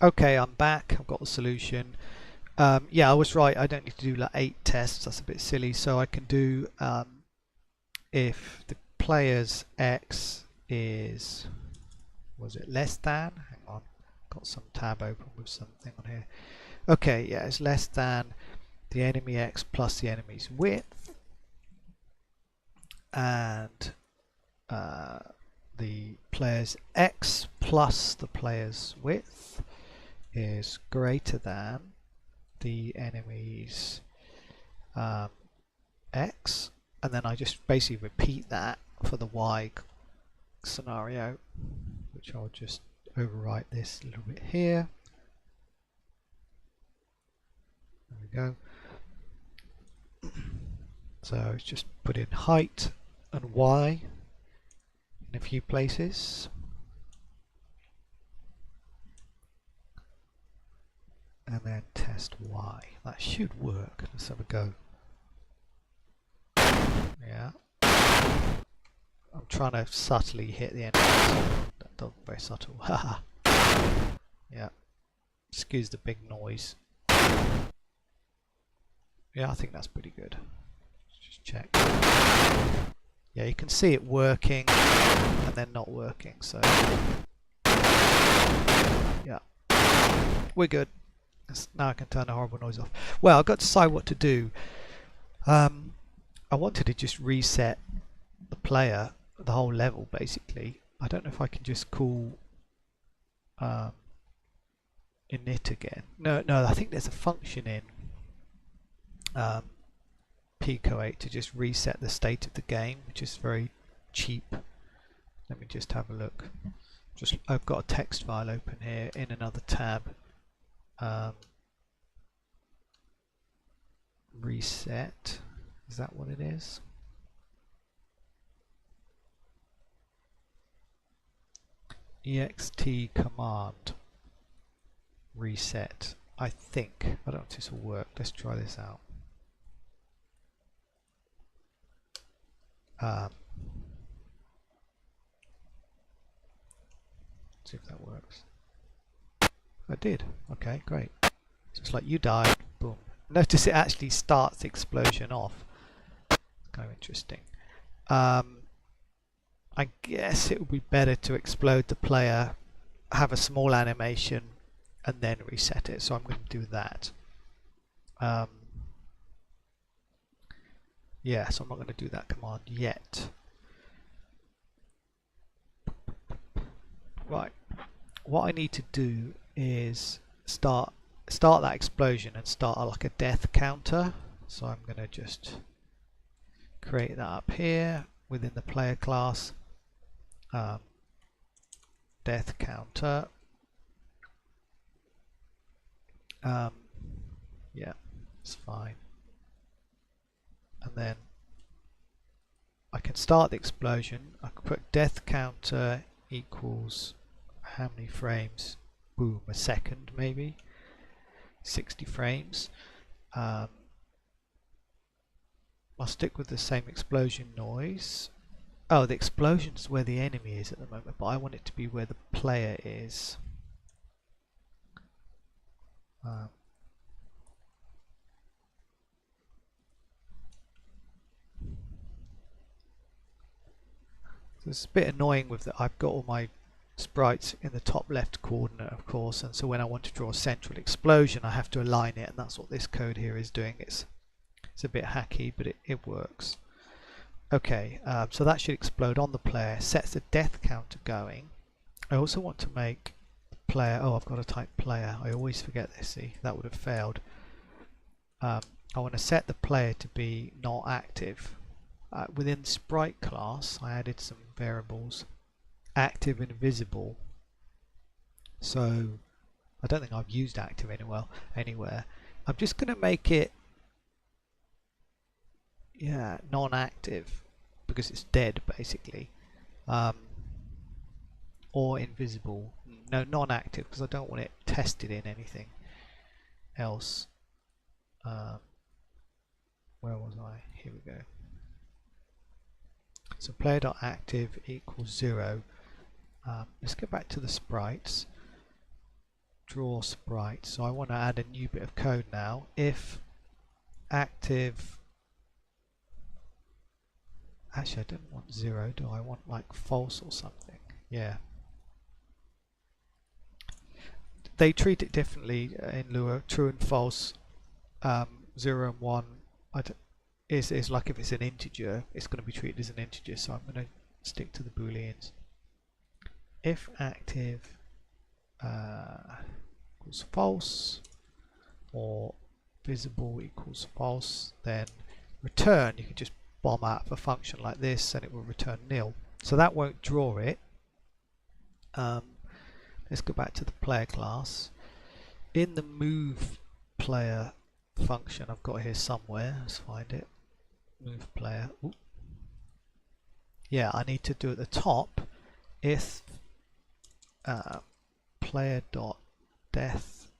Okay, I'm back. I've got the solution. Yeah, I was right. I don't need to do like 8 tests. That's a bit silly. So I can do if the player's x is, was it less than? Hang on, got some tab open with something on here. Okay, yeah, it's less than the enemy x plus the enemy's width, and the player's x plus the player's width is greater than the enemy's x, and then I just basically repeat that for the y scenario, which I'll just overwrite this a little bit here. There we go. So it's just put in height and y in a few places. And then test y. That should work. Let's have a go. Yeah. I'm trying to subtly hit the enemy. That doesn't very subtle. Haha. Yeah. Excuse the big noise. Yeah, I think that's pretty good. Let's just check. Yeah, you can see it working and then not working. So yeah, we're good. Now I can turn the horrible noise off. Well, I've got to decide what to do. I wanted to just reset the player, the whole level basically. I don't know if I can just call init again. No, I think there's a function in Pico-8 to just reset the state of the game, which is very cheap. Let me just have a look. I've got a text file open here in another tab. Reset, is that what it is? ext command reset, I think. I don't know if this will work. Let's try this out. See if that works. I did. Okay, great. So it's like you died, boom. Notice it actually starts the explosion off. Kind of interesting. I guess it would be better to explode the player, have a small animation, and then reset it. So I'm going to do that. Yeah, so I'm not going to do that command yet. Right. What I need to do is start that explosion and start like a death counter. So I'm going to just create that up here within the player class. Death counter. Yeah, it's fine. And then I can start the explosion. I can put death counter equals how many frames? Boom, a second maybe. 60 frames. I'll stick with the same explosion noise. Oh, the explosion's where the enemy is at the moment, but I want it to be where the player is. So it's a bit annoying with that. I've got all my sprites in the top left coordinate, of course, and so when I want to draw a central explosion, I have to align it, and that's what this code here is doing. It's a bit hacky, but it works. Okay, so that should explode on the player, sets the death counter going. I also want to make the player, oh, I've got to type player. I always forget this, see, that would have failed. I want to set the player to be not active. Within the sprite class, I added some variables, active and visible. So I don't think I've used active anywhere. I'm just going to make it non-active because it's dead basically, or invisible. No, non-active because I don't want it tested in anything else. Where was I? Here we go. So player.active equals 0. Let's go back to the sprites. draw sprite. So I want to add a new bit of code now. If active, actually I don't want 0, do I want like false or something? Yeah. They treat it differently in Lua. True and false, 0 and 1 is like if it's an integer, it's going to be treated as an integer. So I'm going to stick to the booleans. If active equals false or visible equals false, then return, you can just bomb out of a function like this and it will return nil. So that won't draw it. Let's go back to the player class. In the move player function I've got here somewhere, let's find it. Move player. Ooh. Yeah, I need to do at the top if player dot death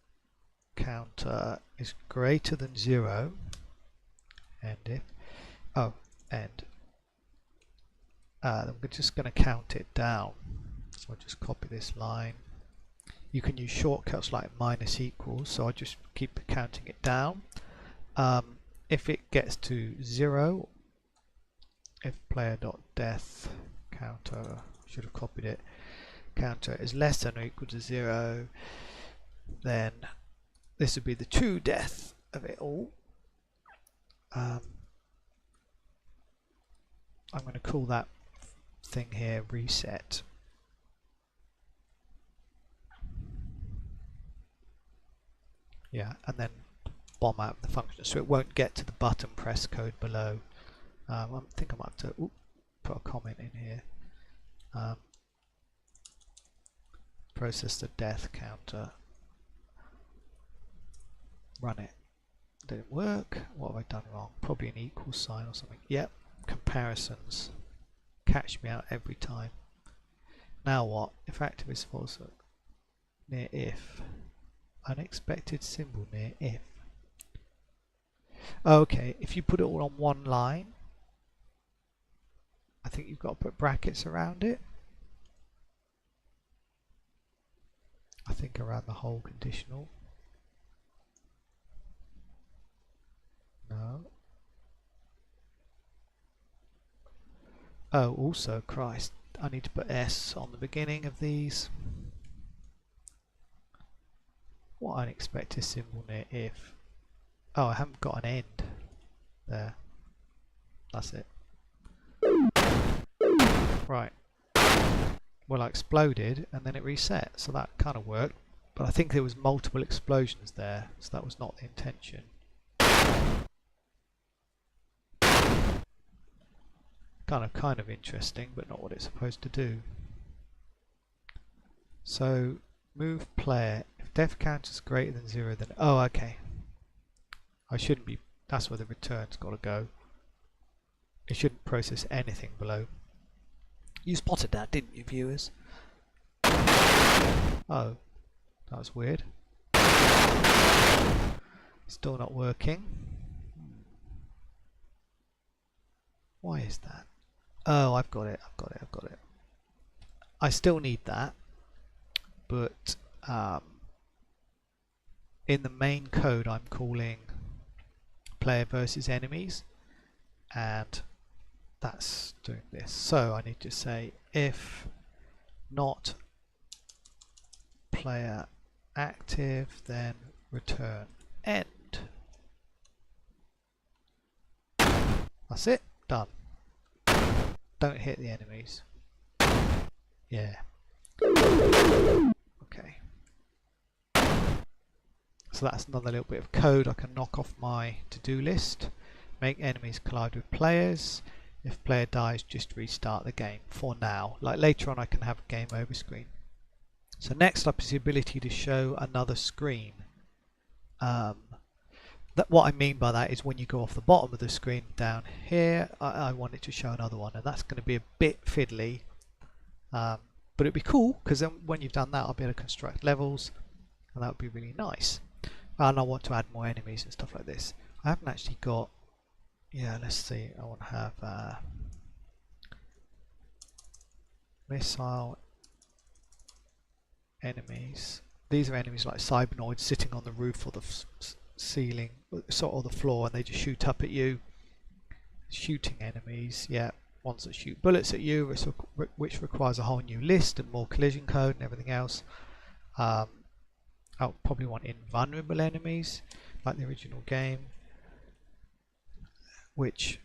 counter is greater than 0, and if then we're just going to count it down. So I'll just copy this line. You can use shortcuts like minus equals, so I just keep counting it down. If it gets to 0, if player dot death counter, should have copied it, counter is less than or equal to 0, then this would be the true death of it all. I'm going to call that thing here reset. Yeah, and then bomb out the function, so it won't get to the button press code below. I think I might have to put a comment in here. Process the death counter. Run it. Didn't work. What have I done wrong? Probably an equal sign or something. Yep. Comparisons. Catch me out every time. Now what? If active is false, near if. Unexpected symbol near if. Okay, if you put it all on one line, I think you've got to put brackets around it. I think around the whole conditional. No. Oh, also, Christ, I need to put S on the beginning of these. What unexpected symbol near if? Oh, I haven't got an end there. That's it. Right. Well, I exploded and then it reset, so that kind of worked. But I think there was multiple explosions there, so that was not the intention. Kind of interesting, but not what it's supposed to do. So move player. If def counter is greater than 0, then okay. I shouldn't be. That's where the return's got to go. It shouldn't process anything below. You spotted that, didn't you, viewers? Oh, that was weird. Still not working. Why is that? Oh, I've got it. I still need that, but in the main code I'm calling player versus enemies, and that's doing this. So I need to say if not player active, then return end. That's it, done. Don't hit the enemies. Yeah. Okay. So that's another little bit of code I can knock off my to-do list. Make enemies collide with players. If player dies, just restart the game for now. Like later on I can have a game over screen. So next up is the ability to show another screen. What I mean by that is when you go off the bottom of the screen down here, I want it to show another one, and that's going to be a bit fiddly. But it'd be cool, because then when you've done that I'll be able to construct levels, and that would be really nice. And I want to add more enemies and stuff like this. I haven't actually got, let's see, I want to have missile enemies these are enemies like cybernoids sitting on the roof or the ceiling, or the floor, and they just shoot up at you. Shooting enemies, yeah, ones that shoot bullets at you, which requires a whole new list and more collision code and everything else. I'll probably want invulnerable enemies like the original game, which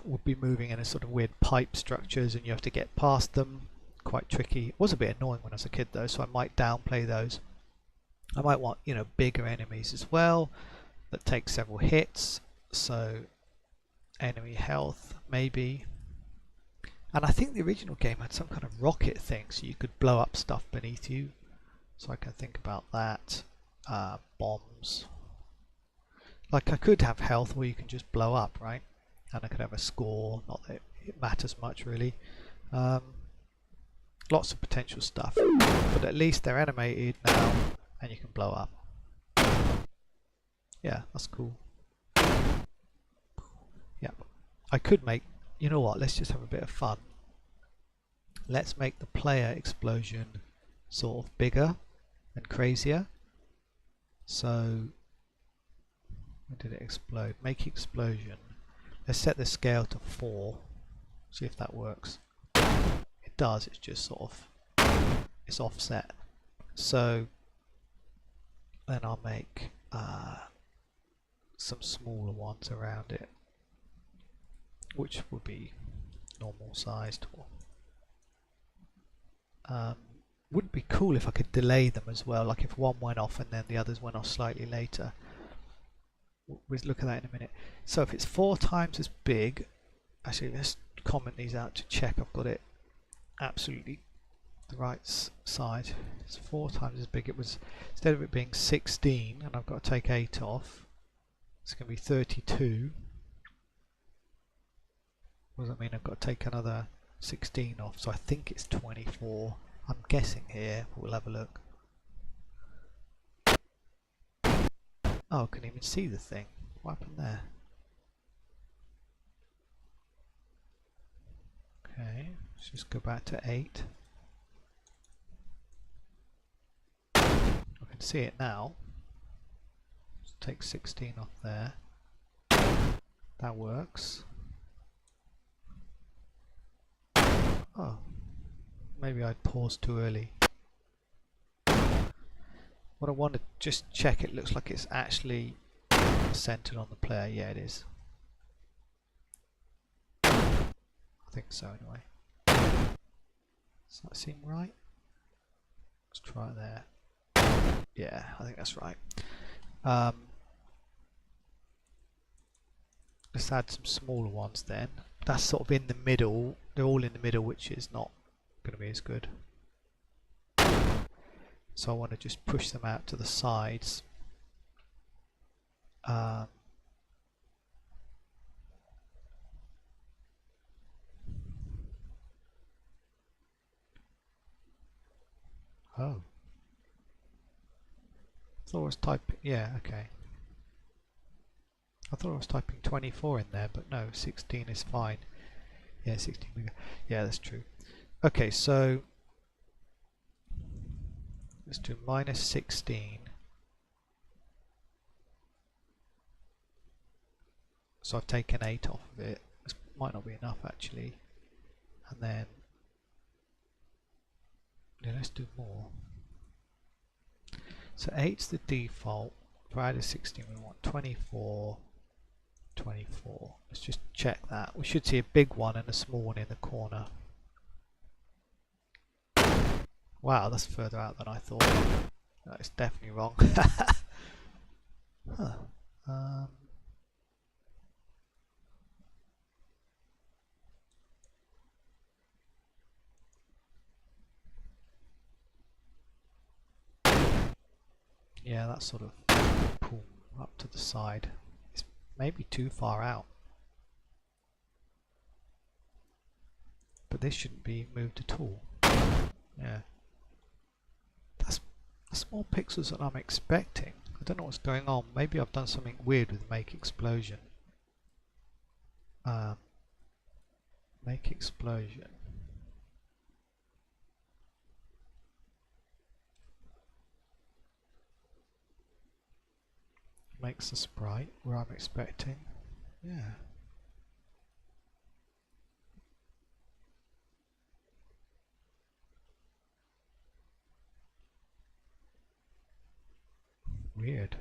would be moving in a sort of weird pipe structures, and you have to get past them. Quite tricky. It was a bit annoying when I was a kid though, so I might downplay those. I might want, you know, bigger enemies as well that take several hits, so enemy health maybe. And I think the original game had some kind of rocket thing, so you could blow up stuff beneath you, so I can think about that. Bombs, like I could have health where you can just blow up, right? And I could have a score, not that it matters much really. Lots of potential stuff, but at least they're animated now and you can blow up. Yeah, that's cool. Yeah, I could make, you know what, let's just have a bit of fun. Let's make the player explosion sort of bigger and crazier. So, when did it explode? Make explosion. Let's set the scale to 4. See if that works. It does, it's just sort of, it's offset. So, then I'll make some smaller ones around it, which would be normal sized. Wouldn't be cool if I could delay them as well, like if one went off and then the others went off slightly later. We'll look at that in a minute. So if it's 4 times as big, actually let's comment these out to check I've got it absolutely the right side. It's 4 times as big. It was, instead of it being 16 and I've got to take 8 off, it's going to be 32. What does that mean? I've got to take another 16 off, so I think it's 24. I'm guessing here, but we'll have a look. Oh, I can even see the thing. What happened there? Okay, let's just go back to 8. I can see it now. Let's take 16 off there. That works. Oh, maybe I paused too early. What I want to just check, it looks like it's actually centered on the player. Yeah, it is. I think so anyway. Does that seem right? Let's try it there. Yeah, I think that's right. Let's add some smaller ones then. That's sort of in the middle. They're all in the middle, which is not going to be as good. So I want to just push them out to the sides. Oh. I thought I was typing, yeah, okay. I thought I was typing 24 in there, but no, 16 is fine. Yeah, 16 bigger. Yeah, that's true. Okay, so let's do minus 16. So I've taken 8 off of it. This might not be enough actually. And then yeah, let's do more. So 8's the default. For added 16 we want 24, 24. Let's just check that. We should see a big one and a small one in the corner. Wow, that's further out than I thought. That is definitely wrong. Huh. Yeah, that's sort of boom, up to the side. It's maybe too far out. But this shouldn't be moved at all. Yeah. That's more pixels than I'm expecting. I don't know what's going on. Maybe I've done something weird with make explosion. Make explosion. makes the sprite where I'm expecting. Yeah. Weird.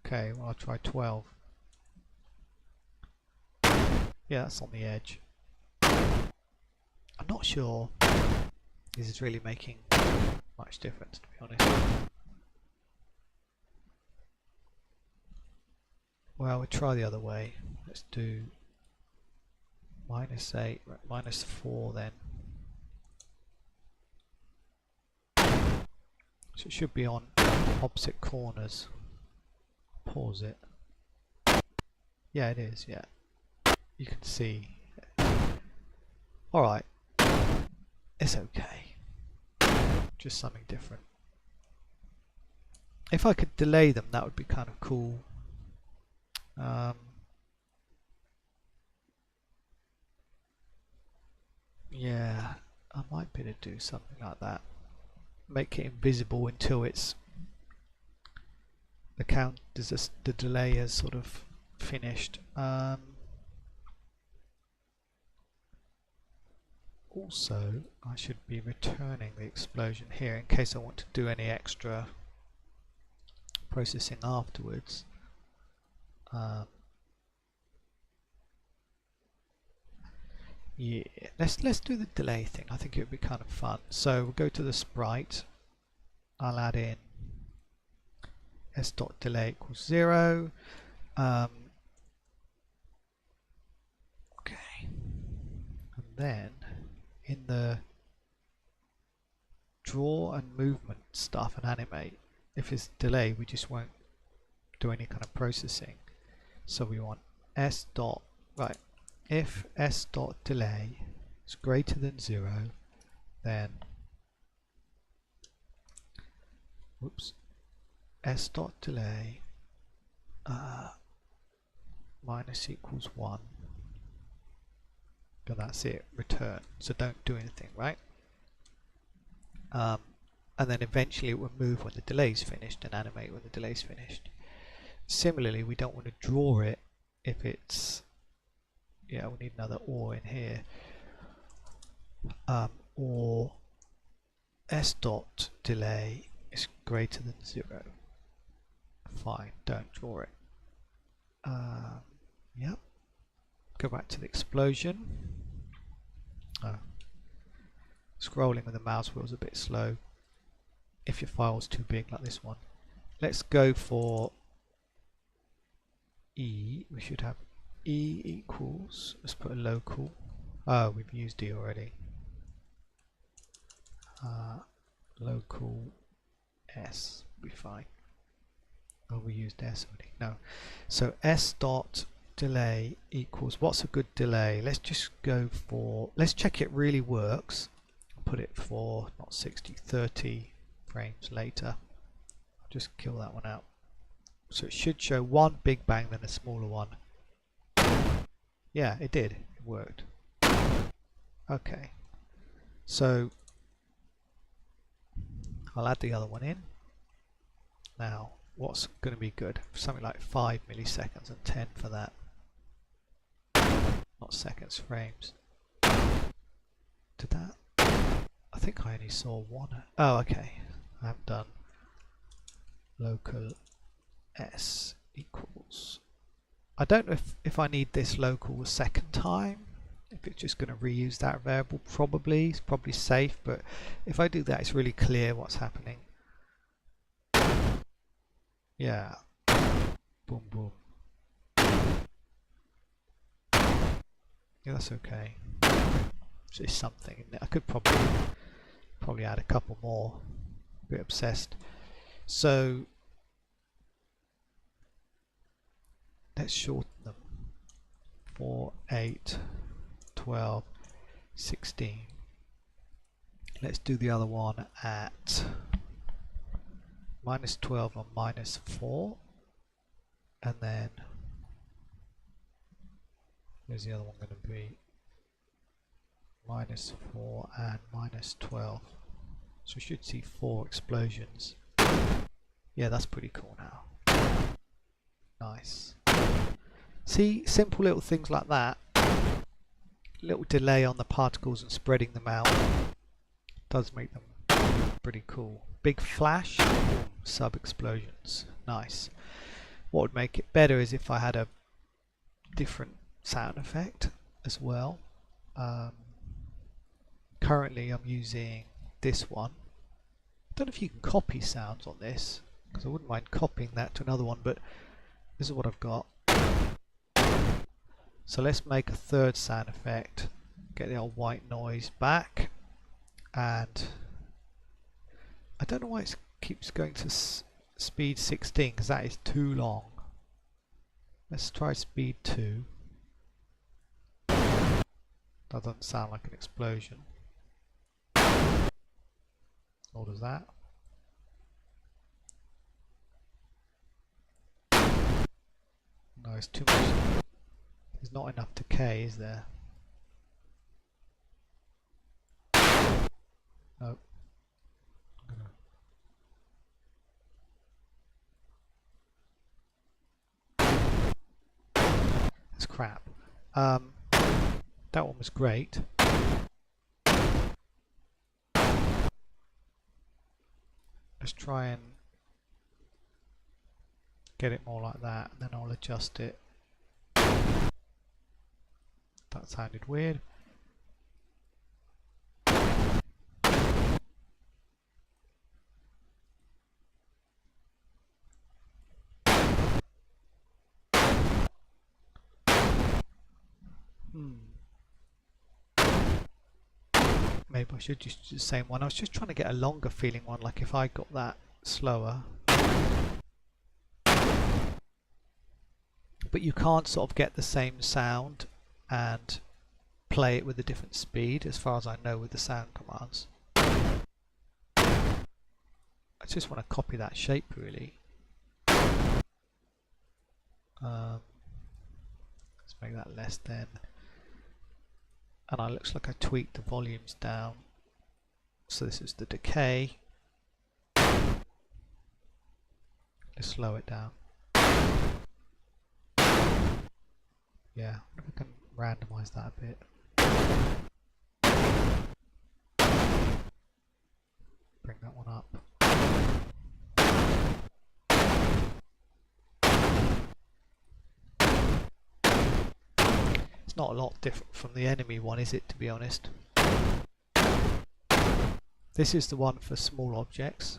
Okay, well I'll try 12. Yeah, that's on the edge. I'm not sure this is really making much difference, to be honest. Well, we'll try the other way. Let's do -8, right, -4 then. So it should be on opposite corners. Pause it. Yeah, it is, yeah. You can see. Alright. It's okay. Just something different. If I could delay them, that would be kind of cool. Yeah, I might be able to do something like that. Make it invisible until it's the count, the delay has sort of finished. Also, I should be returning the explosion here in case I want to do any extra processing afterwards. Yeah, let's do the delay thing. I think it would be kind of fun. So we'll go to the sprite. I'll add in s.delay equals 0. Okay, and then in the draw and movement stuff and animate, if it's delay, we just won't do any kind of processing. So we want s dot, right, if s dot delay is greater than 0, then whoops, s dot delay minus equals 1. And that's it, return. So don't do anything, right? And then eventually it will move when the delay's finished and animate when the delay's finished. Similarly, we don't want to draw it if it's, yeah, we need another or in here, or s dot delay is greater than 0. Fine, don't draw it. Yep. Go back to the explosion. Scrolling with the mouse wheel is a bit slow if your file's too big like this one. Let's go for E. We should have E equals, let's put a local. Oh, we've used E already. Local S will be fine. Oh, we used S already. No. So S dot delay equals, what's a good delay? Let's just go for, let's check it really works. Put it for not 60, 30 frames later. I'll just kill that one out. So it should show one big bang, then a smaller one. Yeah, it did. It worked. Okay. So I'll add the other one in. Now, what's going to be good? Something like 5 milliseconds and 10 for that. Not seconds, frames. Did that? I think I only saw one. Oh, okay. I haven't done local S equals. I don't know if I need this local a second time. If it's just going to reuse that variable, probably. It's probably safe, but if I do that, it's really clear what's happening. Yeah. Boom, boom. Yeah, that's okay. So it's something in there. I could probably add a couple more. A bit obsessed. So let's shorten them. 4, 8, 12, 16. Let's do the other one at -12 and -4. And then where's the other one going to be? -4 and -12. So we should see 4 explosions. Yeah, that's pretty cool now. Nice. See, simple little things like that, little delay on the particles and spreading them out does make them pretty cool. Big flash, sub explosions. Nice. What would make it better is if I had a different sound effect as well. Currently I'm using this one. I don't know if you can copy sounds on this, because I wouldn't mind copying that to another one, but this is what I've got. So let's make a third sound effect, get the old white noise back, and I don't know why it keeps going to speed 16, because that is too long. Let's try speed 2. That doesn't sound like an explosion. Or does that? No, it's too much. There's not enough decay, is there? Nope. That's crap. That one was great. Let's try and get it more like that, and then I'll adjust it. That sounded weird. Maybe I should just do the same one. I was just trying to get a longer feeling one, like if I got that slower. But you can't sort of get the same sound and play it with a different speed, as far as I know, with the sound commands. I just want to copy that shape, really. Let's make that less then. And it looks like I tweaked the volumes down. So this is the decay. Let's slow it down. Yeah, I can randomize that a bit. Bring that one up. It's not a lot different from the enemy one, is it, to be honest? This is the one for small objects.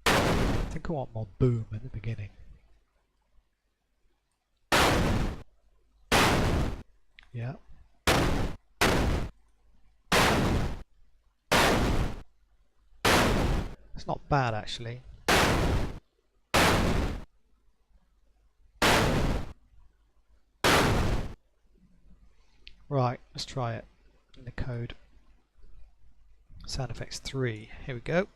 I think I want more boom at the beginning. Yeah. It's not bad, actually. Right, let's try it in the code. Sound effects 3. Here we go.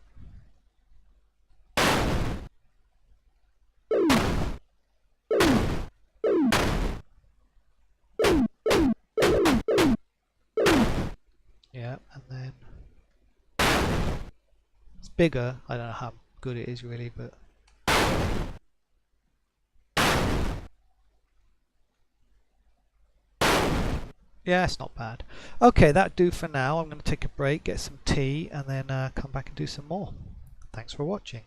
Yeah, and then it's bigger. I don't know how good it is really, but yeah, it's not bad. Okay, that'll do for now. I'm going to take a break, get some tea, and then come back and do some more. Thanks for watching.